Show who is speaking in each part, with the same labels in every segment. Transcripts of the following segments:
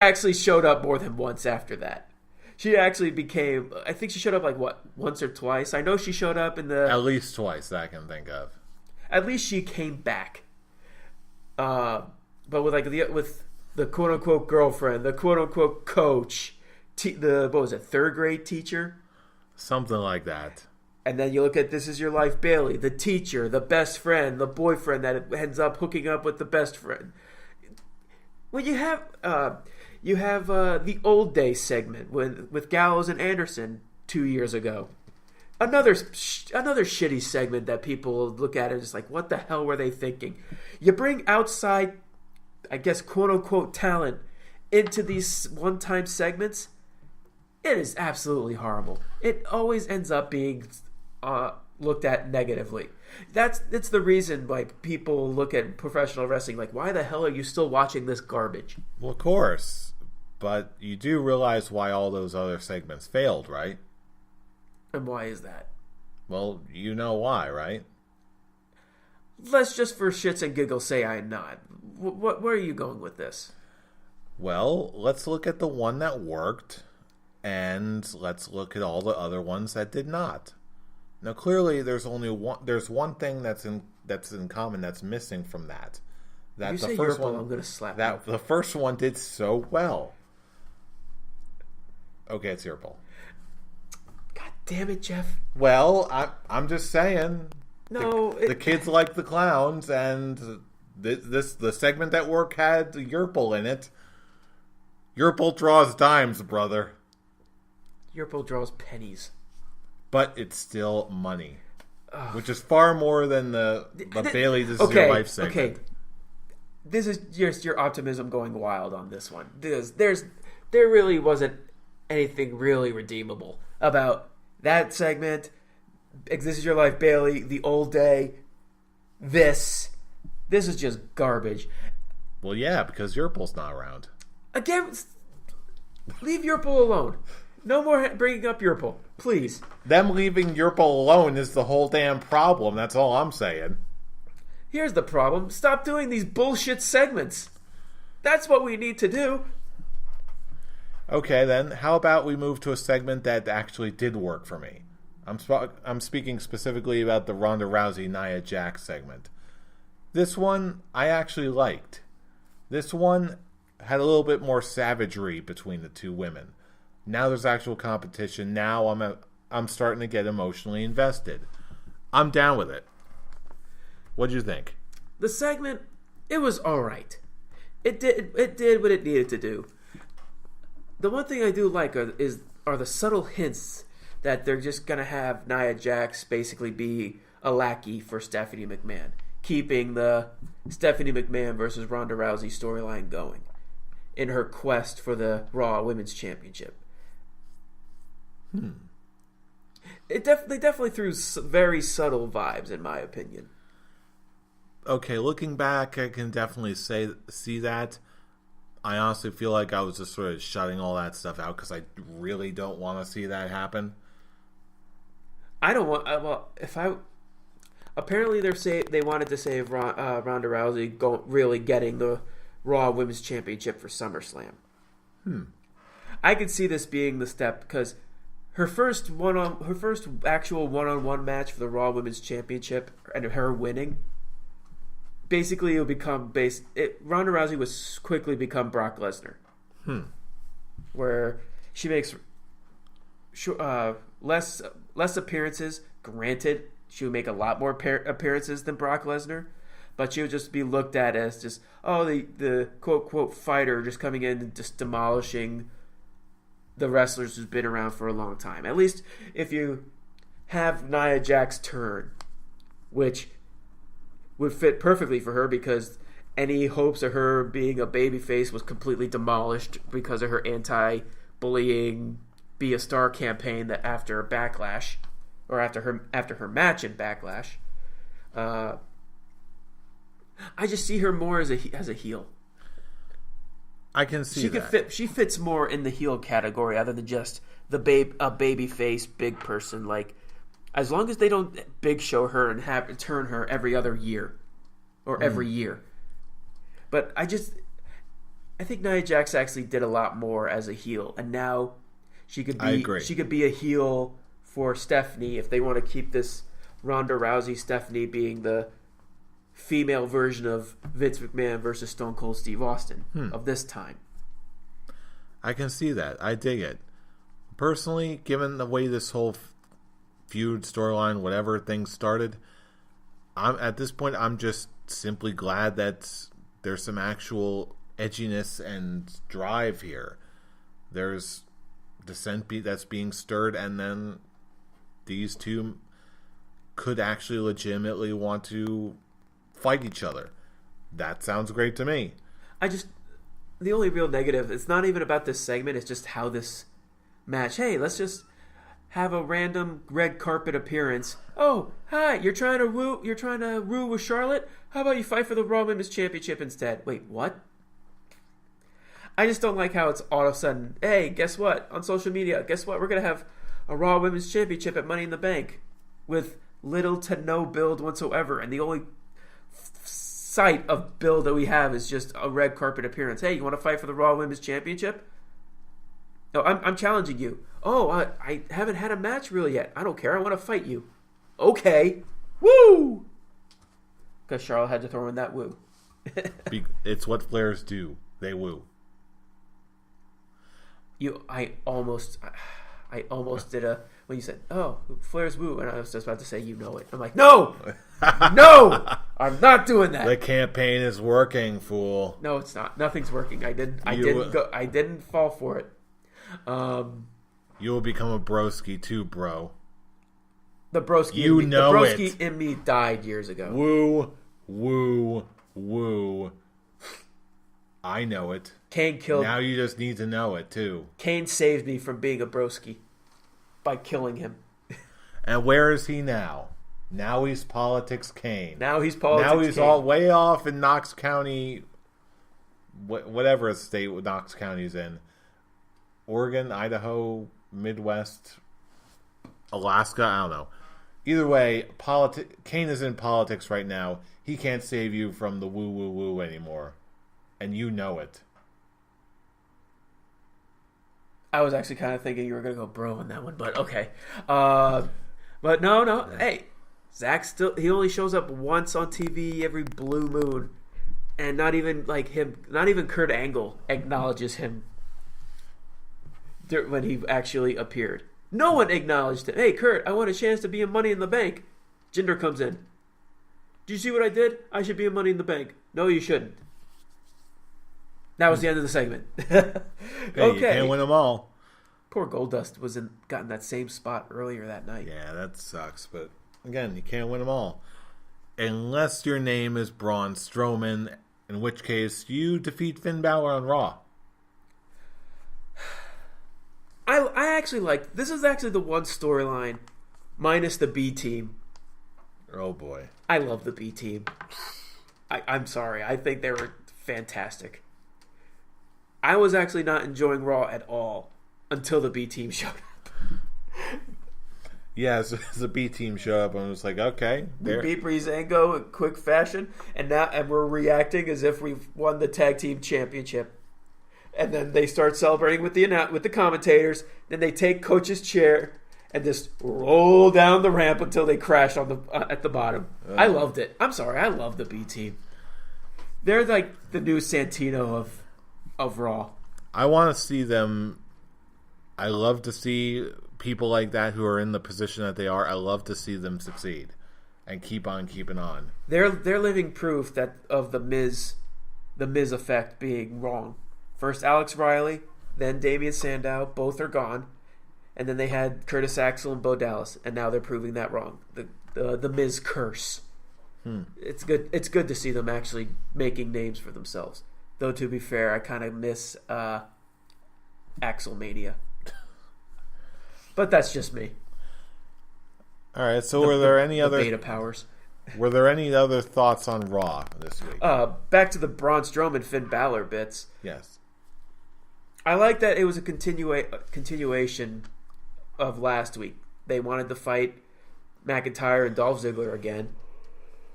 Speaker 1: actually showed up more than once after that. She actually became. I think she showed up once or twice. I know she showed up in the
Speaker 2: At least twice that I can think of.
Speaker 1: At least she came back. But with the quote unquote girlfriend, the quote unquote coach, the what was it, third grade teacher,
Speaker 2: something like that.
Speaker 1: And then you look at This Is Your Life Bailey, the teacher, the best friend, the boyfriend that ends up hooking up with the best friend. When you have the Old Day segment with Gallows and Anderson 2 years ago. Another shitty segment that people look at and just like, what the hell were they thinking? You bring outside, I guess, quote-unquote talent into these one-time segments. It is absolutely horrible. It always ends up being looked at negatively. It's the reason like people look at professional wrestling like, why the hell are you still watching this garbage?
Speaker 2: Well, of course. But you do realize why all those other segments failed, right?
Speaker 1: And why is that?
Speaker 2: Well, you know why, right?
Speaker 1: Let's just for shits and giggles say I'm not. Where are you going with this?
Speaker 2: Well, let's look at the one that worked, and let's look at all the other ones that did not. Now, clearly, there's one thing that's in common that's missing from that. That
Speaker 1: if you
Speaker 2: the
Speaker 1: say
Speaker 2: first
Speaker 1: Yurple,
Speaker 2: one,
Speaker 1: I'm gonna slap
Speaker 2: that
Speaker 1: you.
Speaker 2: The first one did so well. Okay, it's Yurple.
Speaker 1: God damn it, Jeff.
Speaker 2: Well, I'm just saying.
Speaker 1: No,
Speaker 2: the kids like the clowns, and the segment that worked had Yurple in it. Yurple draws dimes, brother.
Speaker 1: Yurple draws pennies.
Speaker 2: But it's still money. Which is far more than the Bailey This Is Your Life segment.
Speaker 1: Okay. This is just your optimism going wild on this one. There really wasn't anything really redeemable about that segment. This Is Your Life Bailey, The Old Day, This is just garbage.
Speaker 2: Well, yeah, because Yurple's not around.
Speaker 1: Again, leave Yurple alone. No more bringing up Yurple, please.
Speaker 2: Them leaving Yurple alone is the whole damn problem. That's all I'm saying.
Speaker 1: Here's the problem. Stop doing these bullshit segments. That's what we need to do.
Speaker 2: Okay, then. How about we move to a segment that actually did work for me? I'm speaking specifically about the Ronda Rousey Nia Jax segment. This one I actually liked. This one had a little bit more savagery between the two women. Now there's actual competition. Now I'm starting to get emotionally invested. I'm down with it. What'd you think?
Speaker 1: The segment, it was all right. It did what it needed to do. The one thing I do like are the subtle hints that they're just gonna have Nia Jax basically be a lackey for Stephanie McMahon, keeping the Stephanie McMahon versus Ronda Rousey storyline going in her quest for the Raw Women's Championship. They definitely threw very subtle vibes, in my opinion.
Speaker 2: Okay, looking back, I can definitely see that. I honestly feel like I was just sort of shutting all that stuff out because I really don't want to see that happen.
Speaker 1: I don't want. Apparently they wanted to save Ronda Rousey really getting the Raw Women's Championship for SummerSlam. I could see this being the step because her first actual one-on-one match for the Raw Women's Championship and her winning, basically it would become Ronda Rousey would quickly become Brock Lesnar, where she makes less appearances. Granted, she would make a lot more appearances than Brock Lesnar, but she would just be looked at as just the quote fighter just coming in and just demolishing the wrestlers who's been around for a long time. At least if you have Nia Jax turn, which would fit perfectly for her because any hopes of her being a babyface was completely demolished because of her anti-bullying Be a Star campaign that after Backlash, or after her match in Backlash, I just see her more as a heel.
Speaker 2: I can see that.
Speaker 1: She fits more in the heel category other than just a baby face big person. Like, as long as they don't big show her and turn her every other year or every year. But I think Nia Jax actually did a lot more as a heel, and now she could be.
Speaker 2: I agree.
Speaker 1: She could be a heel for Stephanie if they want to keep this Ronda Rousey Stephanie being the female version of Vince McMahon versus Stone Cold Steve Austin of this time.
Speaker 2: I can see that. I dig it. Personally, given the way this whole feud, storyline, whatever thing started, at this point, I'm just simply glad that there's some actual edginess and drive here. There's dissent that's being stirred, and then these two could actually legitimately want to fight each other. That sounds great to me.
Speaker 1: The only real negative, it's not even about this segment, it's just how this match, hey, let's just have a random red carpet appearance. Oh, hi, you're trying to woo with Charlotte? How about you fight for the Raw Women's Championship instead? Wait, what? I just don't like how it's all of a sudden, hey, guess what? On social media, guess what? We're going to have a Raw Women's Championship at Money in the Bank with little to no build whatsoever, and the only sight of build that we have is just a red carpet appearance. Hey, you want to fight for the Raw Women's Championship? No, I'm challenging you. Oh, I haven't had a match really yet. I don't care. I want to fight you. Okay. Woo! Because Charlotte had to throw in that woo.
Speaker 2: It's what Flairs do. They woo.
Speaker 1: I almost did when you said, oh, Flair's woo, and I was just about to say, you know it. I'm like, no! No! I'm not doing that.
Speaker 2: The campaign is working, fool.
Speaker 1: No, it's not. Nothing's working. I didn't fall for it.
Speaker 2: You will become a broski too, bro.
Speaker 1: The broski,
Speaker 2: you know
Speaker 1: the broski
Speaker 2: it.
Speaker 1: in me died years ago.
Speaker 2: Woo, woo, woo. I know it.
Speaker 1: Kane killed.
Speaker 2: Now you just need to know it too.
Speaker 1: Kane saved me from being a broski by killing him.
Speaker 2: And where is he now? Now he's politics Kane.
Speaker 1: Now he's politics.
Speaker 2: Now he's
Speaker 1: Kane.
Speaker 2: all way off in Knox County, whatever state Knox County's in. Oregon, Idaho, Midwest, Alaska, I don't know. Either way, Kane is in politics right now. He can't save you from the woo woo woo anymore. And you know it.
Speaker 1: I was actually kind of thinking you were going to go bro on that one, but okay. But no. Hey, Zach he only shows up once on TV every blue moon. And not even Kurt Angle acknowledges him when he actually appeared. No one acknowledged him. Hey, Kurt, I want a chance to be in Money in the Bank. Jinder comes in. Do you see what I did? I should be in Money in the Bank. No, you shouldn't. That was the end of the segment.
Speaker 2: Okay. You can't win them all.
Speaker 1: Poor Goldust got in that same spot earlier that night.
Speaker 2: Yeah, that sucks. But again, you can't win them all. Unless your name is Braun Strowman, in which case you defeat Finn Balor on Raw.
Speaker 1: I actually like... This is actually the one storyline, minus the B team.
Speaker 2: Oh, boy.
Speaker 1: I love the B team. I'm sorry. I think they were fantastic. I was actually not enjoying Raw at all until the B team showed up.
Speaker 2: Yeah, so the B team showed up and I was like, okay.
Speaker 1: We beat Breezango in quick fashion, and we're reacting as if we've won the tag team championship. And then they start celebrating with the commentators. Then they take Coach's chair and just roll down the ramp until they crash on at the bottom. I loved it. I'm sorry, I love the B team. They're like the new Santino of Raw.
Speaker 2: I want to see them. I love to see people like that who are in the position that they are. I love to see them succeed and keep on keeping on.
Speaker 1: They're living proof of the Miz effect being wrong. First Alex Riley, then Damian Sandow. Both are gone. And then they had Curtis Axel and Bo Dallas. And now they're proving that wrong. The Miz curse. It's good. It's good to see them actually making names for themselves. Though, to be fair, I kind of miss Axelmania. But that's just me.
Speaker 2: All right, so were there any other...
Speaker 1: beta powers.
Speaker 2: Were there any other thoughts on Raw this week?
Speaker 1: Back to the Braun Strowman Finn Balor bits.
Speaker 2: Yes.
Speaker 1: I like that it was a continuation of last week. They wanted to fight McIntyre and Dolph Ziggler again,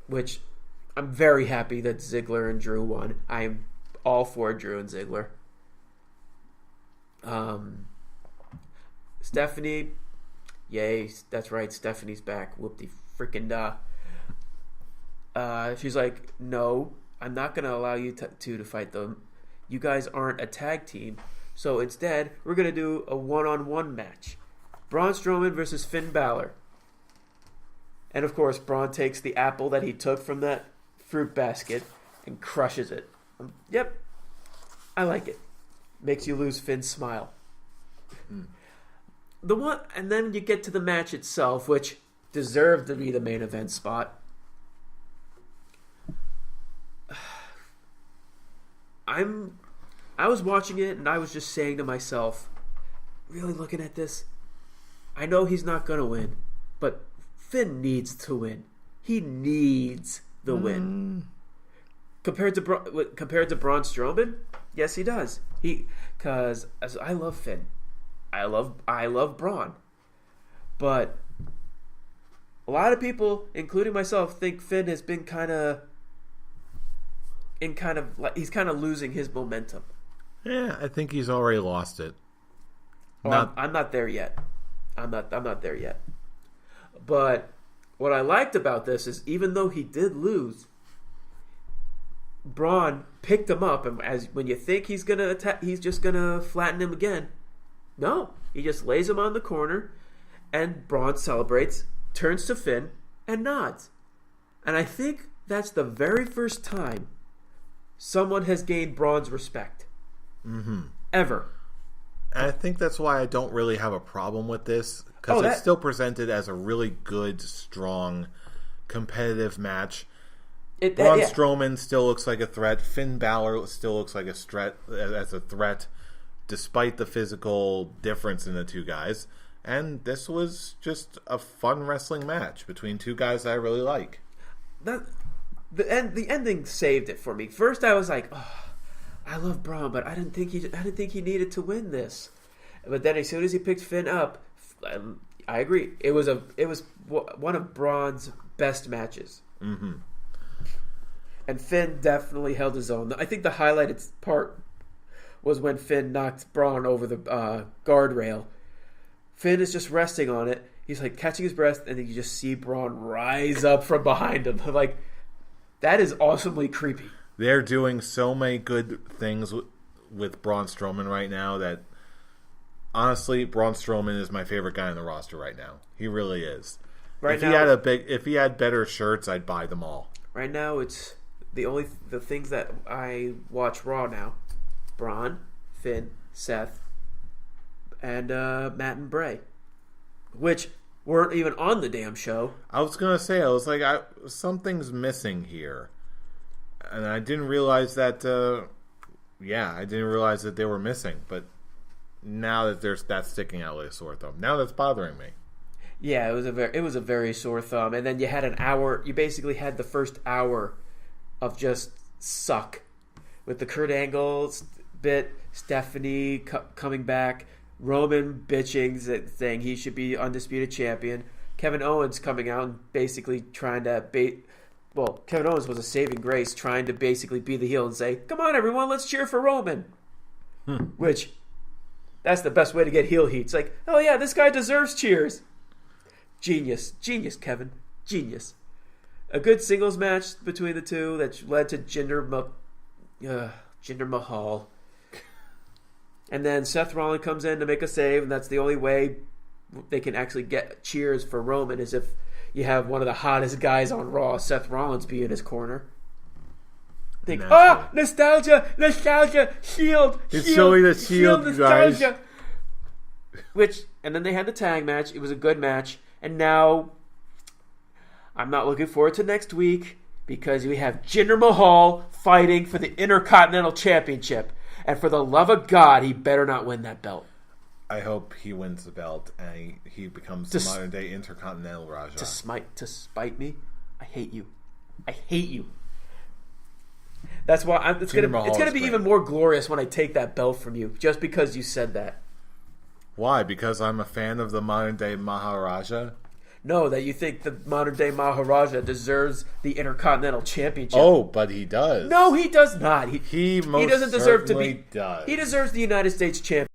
Speaker 1: which I'm very happy that Ziggler and Drew won. I'm all for Drew and Ziggler. Stephanie, yay, that's right, Stephanie's back. Whoop-de freaking da. She's like, no, I'm not going to allow you to fight them. You guys aren't a tag team. So instead, we're going to do a one-on-one match. Braun Strowman versus Finn Balor. And of course, Braun takes the apple that he took from that fruit basket and crushes it. Yep, I like it. Makes you lose Finn's smile. And then you get to the match itself, which deserved to be the main event spot. I was watching it and I was just saying to myself, really looking at this, I know he's not going to win, but Finn needs to win. He needs the win. Compared to Braun Strowman, yes, he does. Because I love Finn, I love Braun, but a lot of people, including myself, think Finn has been he's kind of losing his momentum.
Speaker 2: Yeah, I think he's already lost it.
Speaker 1: I'm not there yet. I'm not there yet. But what I liked about this is, even though he did lose, Braun picked him up, and when you think he's gonna attack, he's just gonna flatten him again. No, he just lays him on the corner, and Braun celebrates, turns to Finn, and nods. And I think that's the very first time someone has gained Braun's respect. Ever.
Speaker 2: And I think that's why I don't really have a problem with this, because it's still presented as a really good, strong, competitive match. Braun Strowman still looks like a threat. Finn Balor still looks like a threat, despite the physical difference in the two guys. And this was just a fun wrestling match between two guys that I really like.
Speaker 1: The ending saved it for me. First, I was like, "Oh, I love Braun, but I didn't think he needed to win this." But then, as soon as he picked Finn up, I agree. It was one of Braun's best matches. Mm-hmm. And Finn definitely held his own. I think the highlighted part was when Finn knocked Braun over the guardrail. Finn is just resting on it. He's like catching his breath, and then you just see Braun rise up from behind him. Like, that is awesomely creepy.
Speaker 2: They're doing so many good things with Braun Strowman right now that, honestly, Braun Strowman is my favorite guy on the roster right now. He really is. If he had better shirts, I'd buy them all.
Speaker 1: Right now, it's the things that I watch Raw now: Braun, Finn, Seth, and Matt and Bray, which weren't even on the damn show.
Speaker 2: I was gonna say, something's missing here, and I didn't realize that. I didn't realize that they were missing. But now that that's sticking out like a sore thumb. Now that's bothering me.
Speaker 1: Yeah, it was a very sore thumb, and then you had an hour. You basically had the first hour of just suck, with the Kurt Angle bit, Stephanie coming back, Roman bitching, saying he should be undisputed champion, Kevin Owens coming out and basically trying to Kevin Owens was a saving grace, trying to basically be the heel and say, "Come on, everyone, let's cheer for Roman," which that's the best way to get heel heat. It's like, oh yeah, this guy deserves cheers. Genius, Kevin, genius. A good singles match between the two that led to Jinder Mahal. And then Seth Rollins comes in to make a save, and that's the only way they can actually get cheers for Roman, is if you have one of the hottest guys on Raw, Seth Rollins, be in his corner. Think, nostalgia, Shield.
Speaker 2: It's showing the Shield, nostalgia.
Speaker 1: Guys. And then they had the tag match. It was a good match. And now, I'm not looking forward to next week, because we have Jinder Mahal fighting for the Intercontinental Championship. And for the love of God, he better not win that belt.
Speaker 2: I hope he wins the belt and he becomes the modern day Intercontinental Raja.
Speaker 1: To spite me? I hate you. I hate you. That's why it's gonna be even more glorious when I take that belt from you, just because you said that.
Speaker 2: Why? Because I'm a fan of the modern day Maharaja?
Speaker 1: No, that you think the modern day Maharaja deserves the Intercontinental Championship.
Speaker 2: Oh, but he does.
Speaker 1: No, he does not.
Speaker 2: He most
Speaker 1: doesn't deserve to
Speaker 2: certainly
Speaker 1: be.
Speaker 2: does.
Speaker 1: He deserves the United States Championship.